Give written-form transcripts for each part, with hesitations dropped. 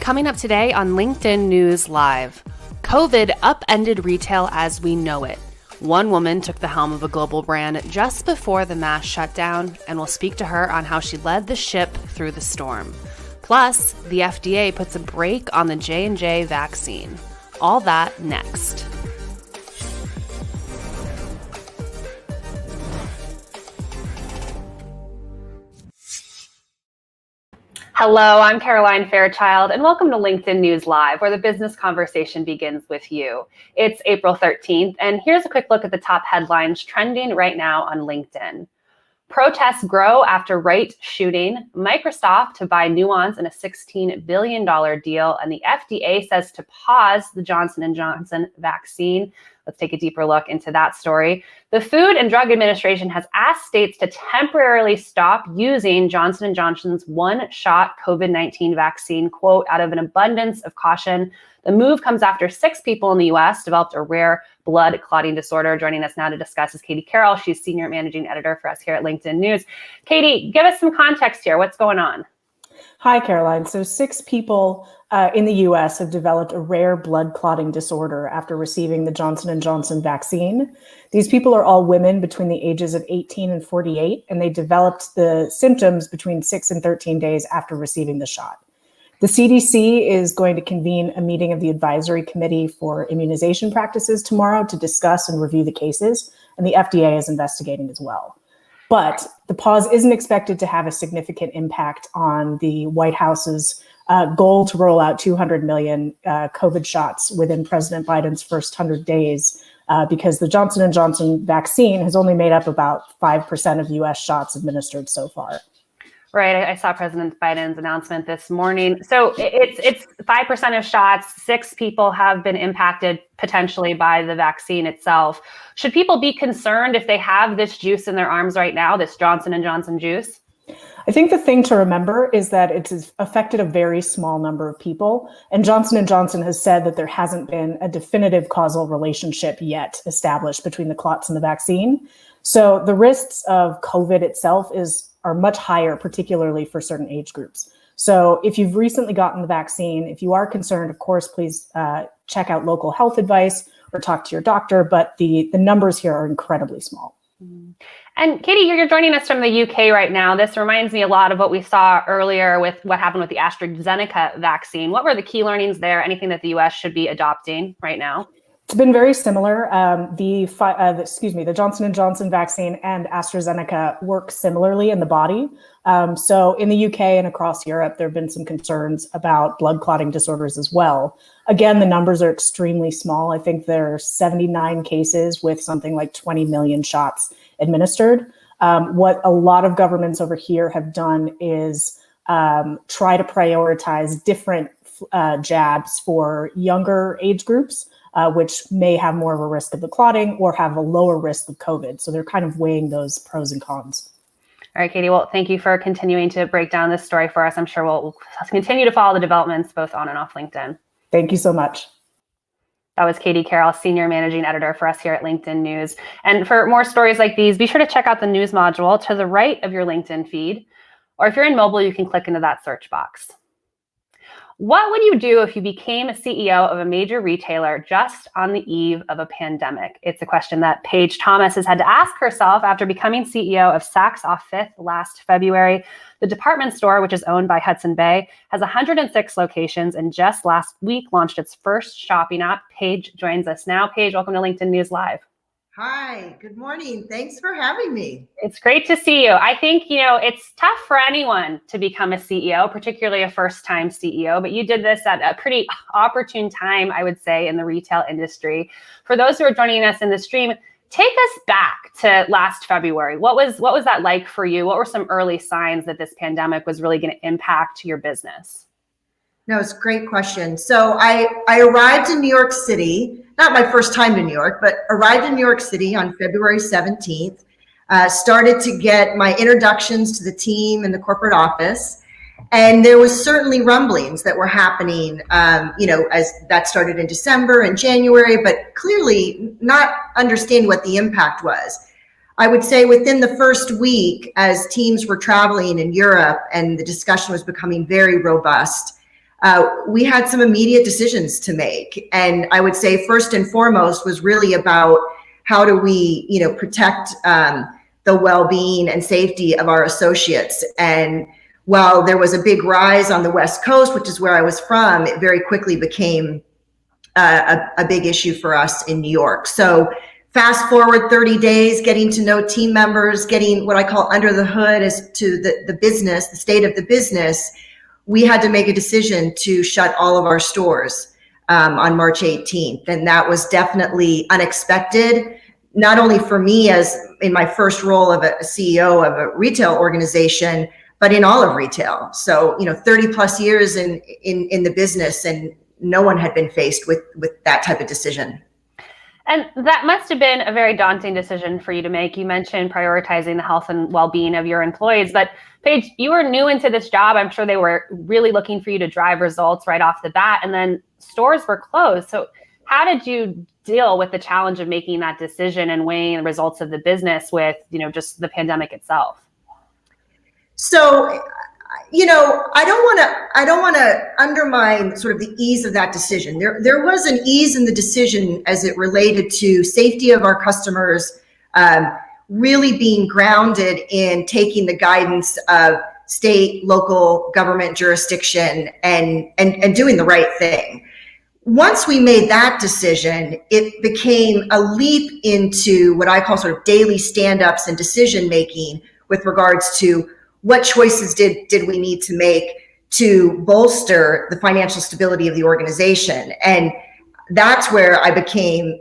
Coming up today on LinkedIn News Live, COVID upended retail as we know it. One woman took the helm of a global brand just before the mass shutdown, and we'll speak to her on how she led the ship through the storm. Plus, the FDA puts a brake on the J&J vaccine. All that next. Hello, I'm Caroline Fairchild, and welcome to LinkedIn News Live, where the business conversation begins with you. It's April 13th, and here's a quick look at the top headlines trending right now on LinkedIn. Protests grow after Wright shooting, Microsoft to buy Nuance in a $16 billion deal, and the FDA says to pause the Johnson & Johnson vaccine. Let's take a deeper look into that story. The Food and Drug Administration has asked states to temporarily stop using Johnson & Johnson's one-shot COVID-19 vaccine, quote, out of an abundance of caution. The move comes after 6 people in the U.S. developed a rare blood clotting disorder. Joining us now to discuss is Katie Carroll. She's Senior Managing Editor for us here at LinkedIn News. Katie, give us some context here. What's going on? Hi, Caroline. So 6 people in the U.S. have developed a rare blood clotting disorder after receiving the Johnson & Johnson vaccine. These people are all women between the ages of 18 and 48, and they developed the symptoms between 6 and 13 days after receiving the shot. The CDC is going to convene a meeting of the Advisory Committee for Immunization Practices tomorrow to discuss and review the cases, and the FDA is investigating as well. But the pause isn't expected to have a significant impact on the White House's goal to roll out 200 million COVID shots within President Biden's first 100 days, because the Johnson & Johnson vaccine has only made up about 5% of U.S. shots administered so far. Right. I saw President Biden's announcement this morning. So it's 5% of shots. 6 people have been impacted potentially by the vaccine itself. Should people be concerned if they have this juice in their arms right now, this Johnson & Johnson juice? I think the thing to remember is that it's affected a very small number of people. And Johnson & Johnson has said that there hasn't been a definitive causal relationship yet established between the clots and the vaccine. So the risks of COVID itself are much higher, particularly for certain age groups. So if you've recently gotten the vaccine, if you are concerned, of course, please check out local health advice or talk to your doctor. But the numbers here are incredibly small. And Katie, you're joining us from the UK right now. This reminds me a lot of what we saw earlier with what happened with the AstraZeneca vaccine. What were the key learnings there? Anything that the US should be adopting right now? It's been very similar. The Johnson & Johnson vaccine and AstraZeneca work similarly in the body. So in the UK and across Europe, there have been some concerns about blood clotting disorders as well. Again, the numbers are extremely small. I think there are 79 cases with something like 20 million shots administered. What a lot of governments over here have done is try to prioritize different jabs for younger age groups, which may have more of a risk of the clotting or have a lower risk of COVID. So they're kind of weighing those pros and cons. All right, Katie, well, thank you for continuing to break down this story for us. I'm sure we'll continue to follow the developments both on and off LinkedIn. Thank you so much. That was Katie Carroll, Senior Managing Editor for us here at LinkedIn News. And for more stories like these, be sure to check out the news module to the right of your LinkedIn feed. Or if you're in mobile, you can click into that search box. What would you do if you became a CEO of a major retailer just on the eve of a pandemic? It's a question that Paige Thomas has had to ask herself after becoming CEO of Saks Off Fifth last February. The department store, which is owned by Hudson Bay, has 106 locations and just last week launched its first shopping app. Paige joins us now. Paige, welcome to LinkedIn News Live. Hi, good morning. Thanks for having me. It's great to see you. I think, it's tough for anyone to become a CEO, particularly a first-time CEO, but you did this at a pretty opportune time, I would say, in the retail industry. For those who are joining us in the stream, take us back to last February. What was that like for you? What were some early signs that this pandemic was really going to impact your business? No, it's a great question. So I arrived in New York City, not my first time to New York, but arrived in New York City on February 17th, started to get my introductions to the team in the corporate office. And there was certainly rumblings that were happening, as that started in December and January, but clearly not understanding what the impact was. I would say within the first week, as teams were traveling in Europe and the discussion was becoming very robust, we had some immediate decisions to make. And I would say first and foremost was really about how do we, protect the well-being and safety of our associates. And while there was a big rise on the West Coast, which is where I was from, it very quickly became a big issue for us in New York. So fast forward 30 days, getting to know team members, getting what I call under the hood as to the business, the state of the business, we had to make a decision to shut all of our stores on March 18th. And that was definitely unexpected, not only for me as in my first role of a CEO of a retail organization, but in all of retail. So, 30 plus years in the business, and no one had been faced with that type of decision. And that must have been a very daunting decision for you to make. You mentioned prioritizing the health and well-being of your employees, but Paige, you were new into this job. I'm sure they were really looking for you to drive results right off the bat, and then stores were closed. So how did you deal with the challenge of making that decision and weighing the results of the business with, just the pandemic itself? So, I don't want to undermine sort of the ease of that decision. There was an ease in the decision as it related to safety of our customers, really being grounded in taking the guidance of state, local government jurisdiction and doing the right thing. Once we made that decision, it became a leap into what I call sort of daily stand-ups and decision-making with regards to what choices did we need to make to bolster the financial stability of the organization. And that's where I became,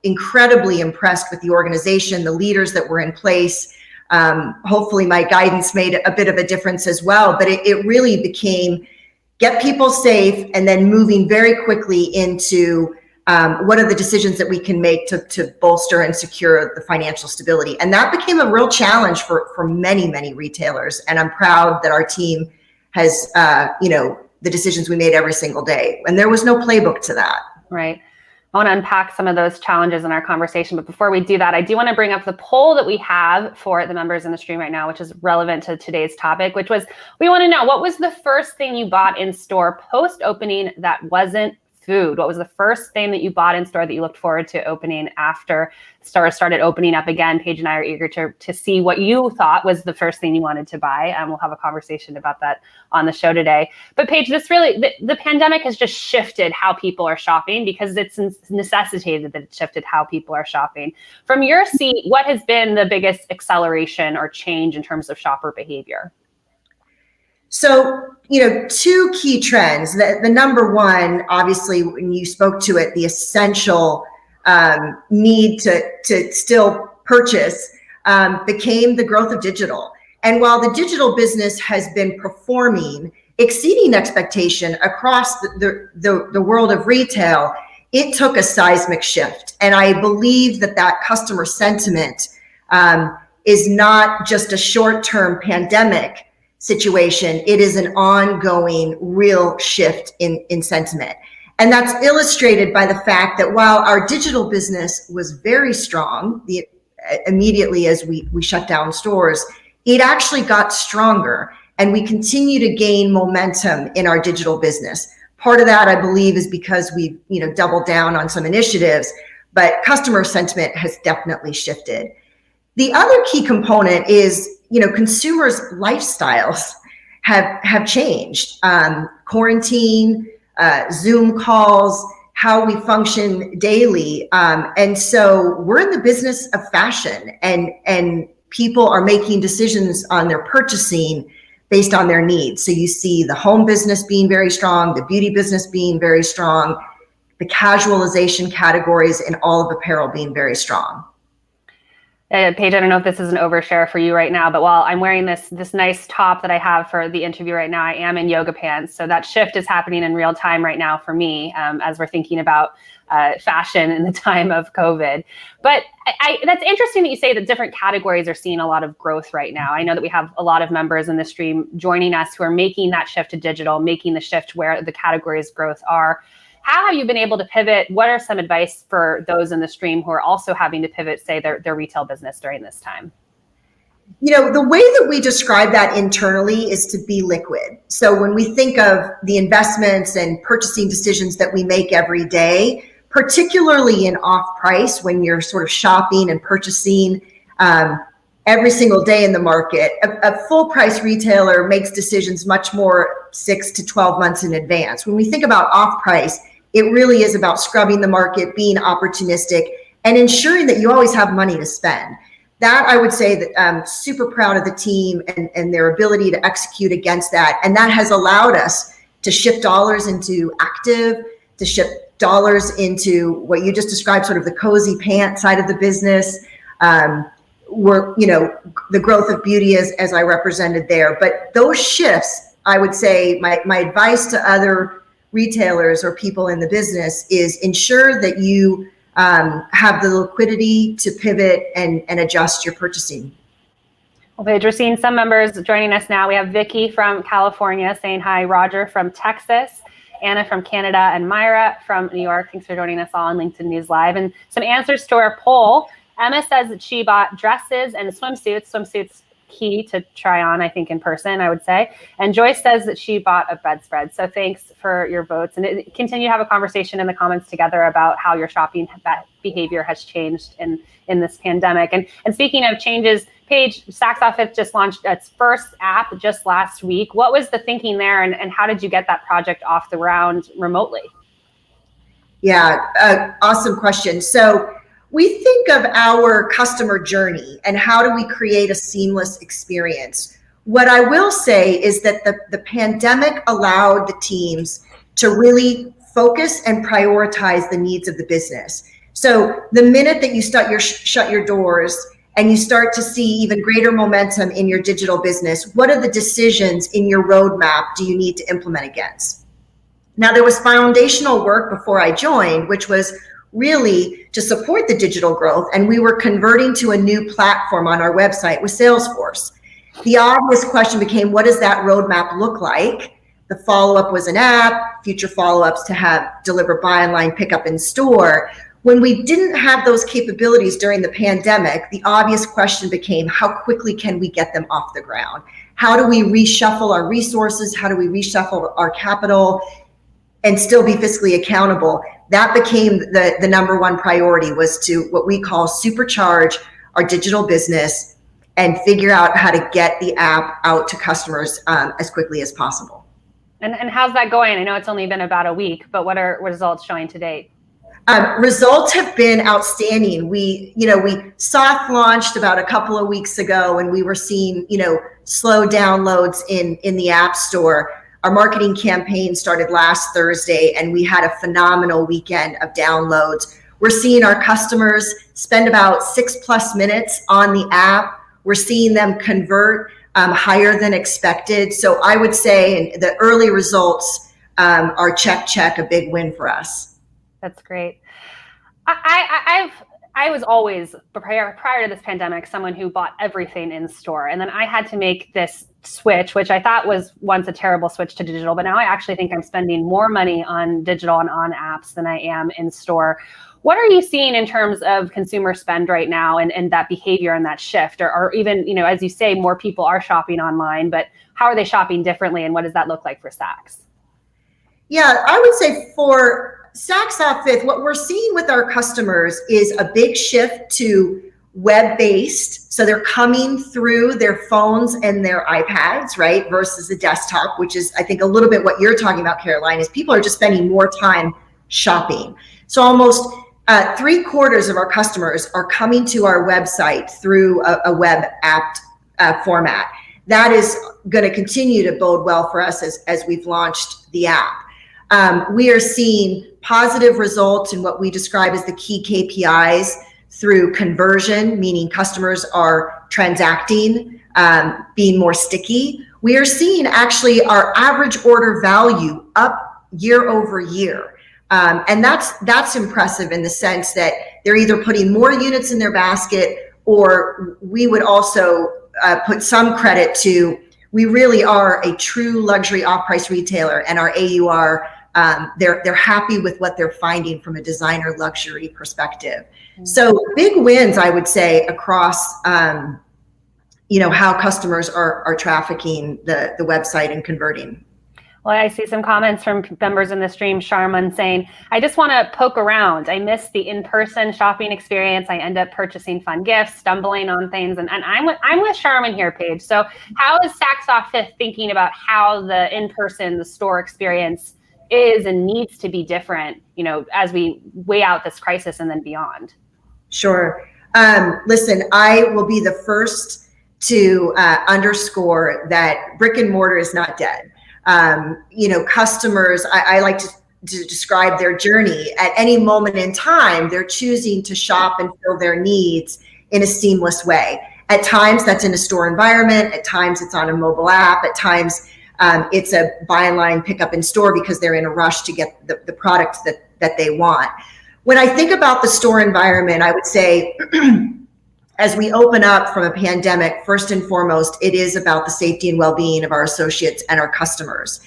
incredibly impressed with the organization, the leaders that were in place. Hopefully my guidance made a bit of a difference as well, but it really became get people safe and then moving very quickly into what are the decisions that we can make to bolster and secure the financial stability. And that became a real challenge for many, many retailers. And I'm proud that our team has, the decisions we made every single day. And there was no playbook to that. Right. I want to unpack some of those challenges in our conversation. But before we do that, I do want to bring up the poll that we have for the members in the stream right now, which is relevant to today's topic, which was, we want to know, what was the first thing you bought in store post-opening that wasn't food? What was the first thing that you bought in store that you looked forward to opening after stores started opening up again? Paige and I are eager to see what you thought was the first thing you wanted to buy. And we'll have a conversation about that on the show today. But Paige, the pandemic has just shifted how people are shopping because it's necessitated that it shifted how people are shopping. From your seat, what has been the biggest acceleration or change in terms of shopper behavior? So, two key trends. The number one, obviously, when you spoke to it, the essential need to still purchase became the growth of digital. And while the digital business has been performing, exceeding expectation across the world of retail, it took a seismic shift. And I believe that customer sentiment is not just a short-term pandemic situation. It is an ongoing real shift in sentiment. And that's illustrated by the fact that while our digital business was very strong, immediately as we shut down stores, it actually got stronger, and we continue to gain momentum in our digital business. Part of that, I believe, is because we've doubled down on some initiatives, but customer sentiment has definitely shifted. The other key component is consumers' lifestyles have changed. Quarantine, Zoom calls, how we function daily. And so we're in the business of fashion, and people are making decisions on their purchasing based on their needs. So you see the home business being very strong, the beauty business being very strong, the casualization categories and all of apparel being very strong. Paige, I don't know if this is an overshare for you right now, but while I'm wearing this nice top that I have for the interview right now, I am in yoga pants. So that shift is happening in real time right now for me as we're thinking about fashion in the time of COVID. But that's interesting that you say that different categories are seeing a lot of growth right now. I know that we have a lot of members in the stream joining us who are making that shift to digital, making the shift where the categories growth are. How have you been able to pivot? What are some advice for those in the stream who are also having to pivot, say, their retail business during this time? The way that we describe that internally is to be liquid. So when we think of the investments and purchasing decisions that we make every day, particularly in off-price, when you're sort of shopping and purchasing every single day in the market, a full-price retailer makes decisions much more 6 to 12 months in advance. When we think about off-price, it really is about scrubbing the market, being opportunistic, and ensuring that you always have money to spend. That, I would say that I'm super proud of the team and their ability to execute against that. And that has allowed us to shift dollars into active, to shift dollars into what you just described, sort of the cozy pant side of the business. The growth of beauty as I represented there. But those shifts, I would say my advice to other retailers or people in the business is ensure that you have the liquidity to pivot and adjust your purchasing. Well, Paige, we're seeing some members joining us now. We have Vicky from California saying hi, Roger from Texas, Anna from Canada, and Myra from New York. Thanks for joining us all on LinkedIn News Live. And some answers to our poll. Emma says that she bought dresses and swimsuits key to try on, I think, in person, I would say. And Joyce says that she bought a bedspread. So thanks for your votes. And continue to have a conversation in the comments together about how your shopping behavior has changed in this pandemic. And speaking of changes, Paige, Saks Off 5th just launched its first app just last week. What was the thinking there, and how did you get that project off the ground remotely? Yeah, awesome question. So we think of our customer journey and how do we create a seamless experience. What I will say is that the pandemic allowed the teams to really focus and prioritize the needs of the business. So the minute that you shut your doors and you start to see even greater momentum in your digital business, what are the decisions in your roadmap do you need to implement against? Now, there was foundational work before I joined, which was really to support the digital growth, and we were converting to a new platform on our website with Salesforce. The obvious question became, what does that roadmap look like? The follow-up was an app, future follow-ups to deliver buy online, pick up in store. When we didn't have those capabilities during the pandemic, the obvious question became, how quickly can we get them off the ground? How do we reshuffle our resources? How do we reshuffle our capital and still be fiscally accountable? That became the number one priority, was to what we call supercharge our digital business and figure out how to get the app out to customers as quickly as possible. And how's that going? I know it's only been about a week, but what are results showing to date? Results have been outstanding. We soft launched about a couple of weeks ago, and we were seeing, slow downloads in the App Store. Our marketing campaign started last Thursday, and we had a phenomenal weekend of downloads. We're seeing our customers spend about 6+ minutes on the app. We're seeing them convert higher than expected. So I would say the early results are check, a big win for us. That's great. I was always, prior to this pandemic, someone who bought everything in store. And then I had to make this switch, which I thought was once a terrible switch to digital, but now I actually think I'm spending more money on digital and on apps than I am in store. What are you seeing in terms of consumer spend right now and that behavior and that shift? Or even, as you say, more people are shopping online, but how are they shopping differently, and what does that look like for Saks? Yeah, I would say for Saks Off 5th, what we're seeing with our customers is a big shift to web-based. So they're coming through their phones and their iPads, right? Versus the desktop, which is, I think, a little bit what you're talking about, Caroline, is people are just spending more time shopping. So almost 3/4 of our customers are coming to our website through a web app format. That is going to continue to bode well for us as we've launched the app. We are seeing positive results in what we describe as the key KPIs through conversion, meaning customers are transacting, being more sticky. We are seeing actually our average order value up year over year. And that's impressive in the sense that they're either putting more units in their basket, or we would also put some credit to, we really are a true luxury off-price retailer, and our AUR, they're happy with what they're finding from a designer luxury perspective. So big wins, I would say, across how customers are trafficking the website and converting. Well, I see some comments from members in the stream, Sharman, saying, I just want to poke around. I miss the in-person shopping experience. I end up purchasing fun gifts, stumbling on things. And I'm with Sharman here, Paige. So how is Saks Off Fifth thinking about how the in-person, the store experience is and needs to be different, as we weigh out this crisis and then beyond? Sure. Listen, I will be the first to underscore that brick and mortar is not dead. Customers, I like to describe their journey. At any moment in time, they're choosing to shop and fill their needs in a seamless way. At times that's in a store environment, at times it's on a mobile app, at times it's a buy online, pick up in store because they're in a rush to get the products that they want. When I think about the store environment, I would say, as we open up from a pandemic, first and foremost, it is about the safety and well-being of our associates and our customers.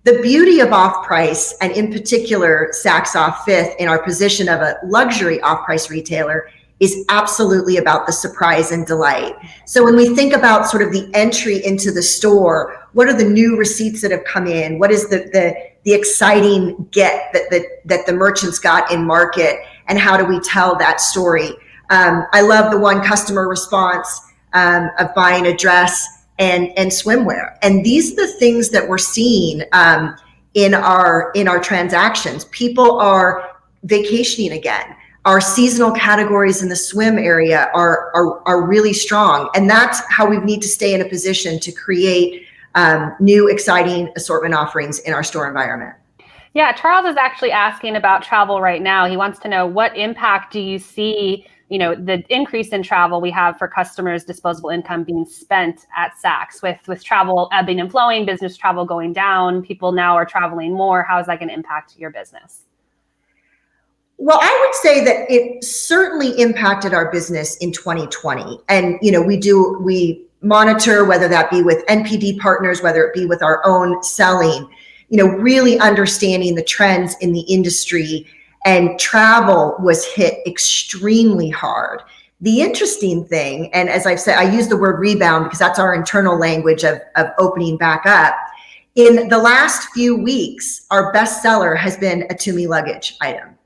The beauty of off-price, and in particular, Saks Off Fifth in our position of a luxury off-price retailer, is absolutely about the surprise and delight. So when we think about sort of the entry into the store, what are the new receipts that have come in? What is the exciting get that the merchants got in market? And how do we tell that story? I love the one customer response of buying a dress and swimwear. And these are the things that we're seeing in our transactions. People are vacationing again. Our seasonal categories in the swim area are really strong. And that's how we need to stay in a position to create new, exciting assortment offerings in our store environment. Yeah, Charles is actually asking about travel right now. He wants to know, what impact do you see the increase in travel we have for customers' disposable income being spent at Saks, with travel ebbing and flowing, business travel going down, people now are traveling more. How is that going to impact your business? Well, I would say that it certainly impacted our business in 2020. And, we monitor, whether that be with NPD partners, whether it be with our own selling, really understanding the trends in the industry. And travel was hit extremely hard. The interesting thing, and as I've said, I use the word rebound because that's our internal language of opening back up. In the last few weeks, our best seller has been a Tumi luggage item.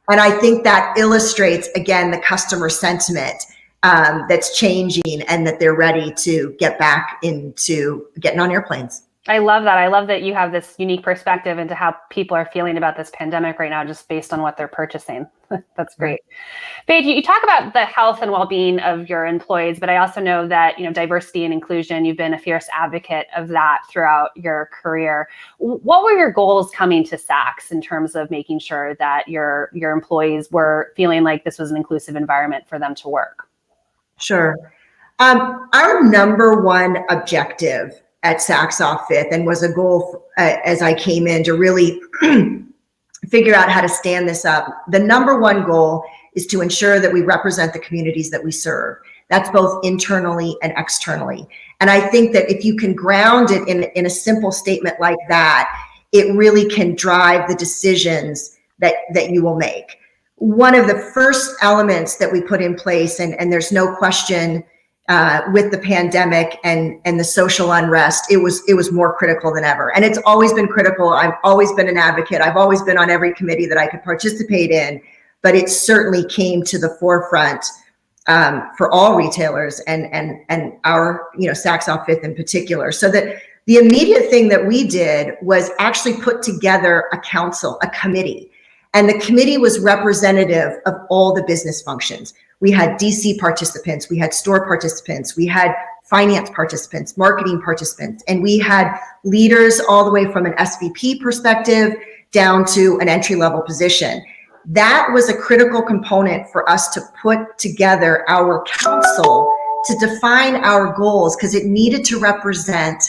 And I think that illustrates, again, the customer sentiment that's changing and that they're ready to get back into getting on airplanes. I love that. I love that you have this unique perspective into how people are feeling about this pandemic right now, just based on what they're purchasing. That's great. Paige, you talk about the health and well-being of your employees, but I also know that, diversity and inclusion, you've been a fierce advocate of that throughout your career. What were your goals coming to Saks in terms of making sure that your employees were feeling like this was an inclusive environment for them to work? Sure. Our number one objective at Saks Off Fifth, and was a goal as I came in to really figure out how to stand this up. The number one goal is to ensure that we represent the communities that we serve. That's both internally and externally. And I think that if you can ground it in a simple statement like that, it really can drive the decisions that you will make. One of the first elements that we put in place, and there's no question, with the pandemic and the social unrest, it was more critical than ever. And it's always been critical. I've always been an advocate. I've always been on every committee that I could participate in, but it certainly came to the forefront for all retailers and our, Saks Off Fifth in particular. So that the immediate thing that we did was actually put together a council, a committee. And the committee was representative of all the business functions. We had DC participants, we had store participants, we had finance participants, marketing participants, and we had leaders all the way from an SVP perspective down to an entry-level position. That was a critical component for us to put together our council to define our goals, because it needed to represent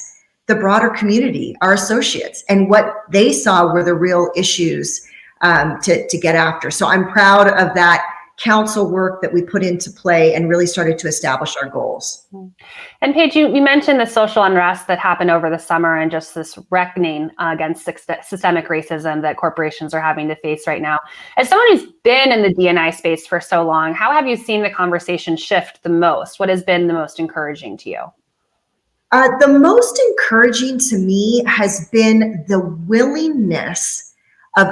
the broader community, our associates, and what they saw were the real issues to get after. So I'm proud of that council work that we put into play and really started to establish our goals. And Paige, you mentioned the social unrest that happened over the summer and just this reckoning against systemic racism that corporations are having to face right now. As someone who's been in the D&I space for so long, how have you seen the conversation shift the most? What has been the most encouraging to you? The most encouraging to me has been the willingness of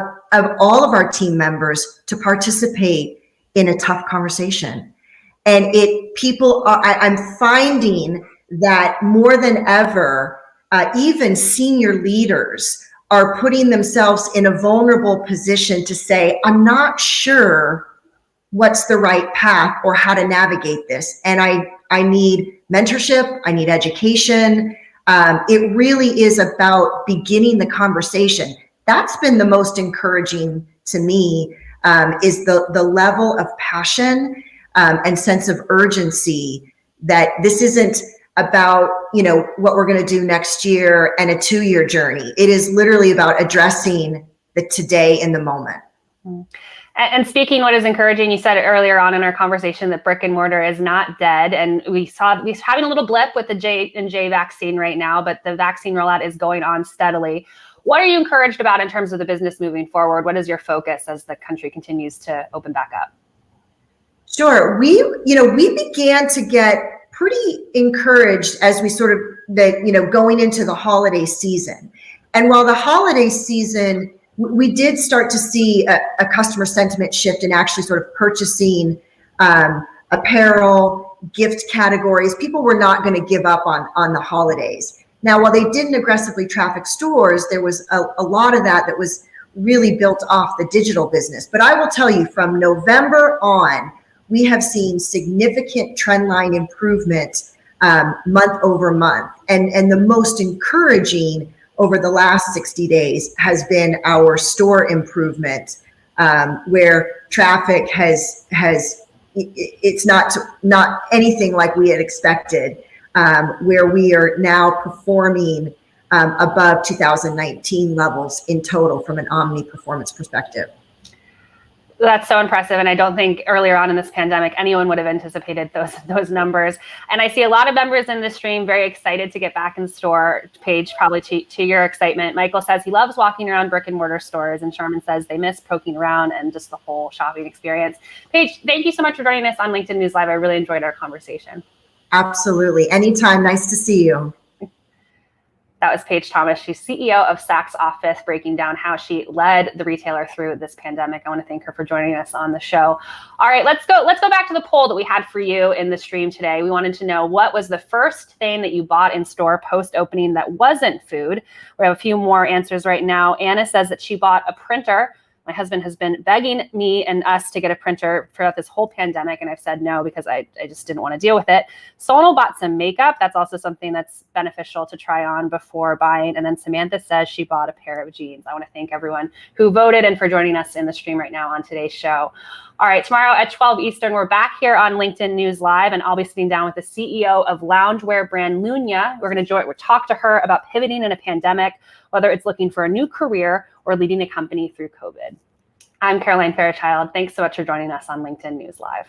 all of our team members to participate in a tough conversation. And I'm finding that more than ever, even senior leaders are putting themselves in a vulnerable position to say, I'm not sure what's the right path or how to navigate this. And I need mentorship, I need education. It really is about beginning the conversation. That's been the most encouraging to me, is the level of passion and sense of urgency that this isn't about, what we're going to do next year and a 2-year journey. It is literally about addressing the today in the moment. And speaking what is encouraging, you said earlier on in our conversation that brick and mortar is not dead. And we're having a little blip with the J&J vaccine right now, but the vaccine rollout is going on steadily. What are you encouraged about in terms of the business moving forward? What is your focus as the country continues to open back up? Sure. We began to get pretty encouraged as we sort of, going into the holiday season. And while the holiday season, we did start to see a customer sentiment shift in actually sort of purchasing apparel, gift categories. People were not going to give up on the holidays. Now, while they didn't aggressively traffic stores, there was a lot of that was really built off the digital business. But I will tell you, from November on, we have seen significant trendline improvement month over month. And the most encouraging over the last 60 days has been our store improvement, where traffic it's not anything like we had expected, where we are now performing above 2019 levels in total from an omni performance perspective. That's so impressive. And I don't think earlier on in this pandemic, anyone would have anticipated those numbers. And I see a lot of members in this stream very excited to get back in store. Paige, probably to your excitement. Michael says he loves walking around brick and mortar stores. And Sharman says they miss poking around and just the whole shopping experience. Paige, thank you so much for joining us on LinkedIn News Live. I really enjoyed our conversation. Absolutely. Anytime. Nice to see you. That was Paige Thomas. She's CEO of Saks Office, breaking down how she led the retailer through this pandemic. I want to thank her for joining us on the show. All right, let's go back to the poll that we had for you in the stream today. We wanted to know, what was the first thing that you bought in store post-opening that wasn't food? We have a few more answers right now. Anna says that she bought a printer. My husband has been begging me and us to get a printer throughout this whole pandemic, and I've said no because I just didn't want to deal with it. Sonal bought some makeup. That's also something that's beneficial to try on before buying. And then Samantha says she bought a pair of jeans. I want to thank everyone who voted and for joining us in the stream right now on today's show. All right, tomorrow at 12 Eastern, we're back here on LinkedIn News Live, and I'll be sitting down with the CEO of loungewear brand Lunya. We're going to talk to her about pivoting in a pandemic, whether it's looking for a new career or leading a company through COVID. I'm Caroline Fairchild. Thanks so much for joining us on LinkedIn News Live.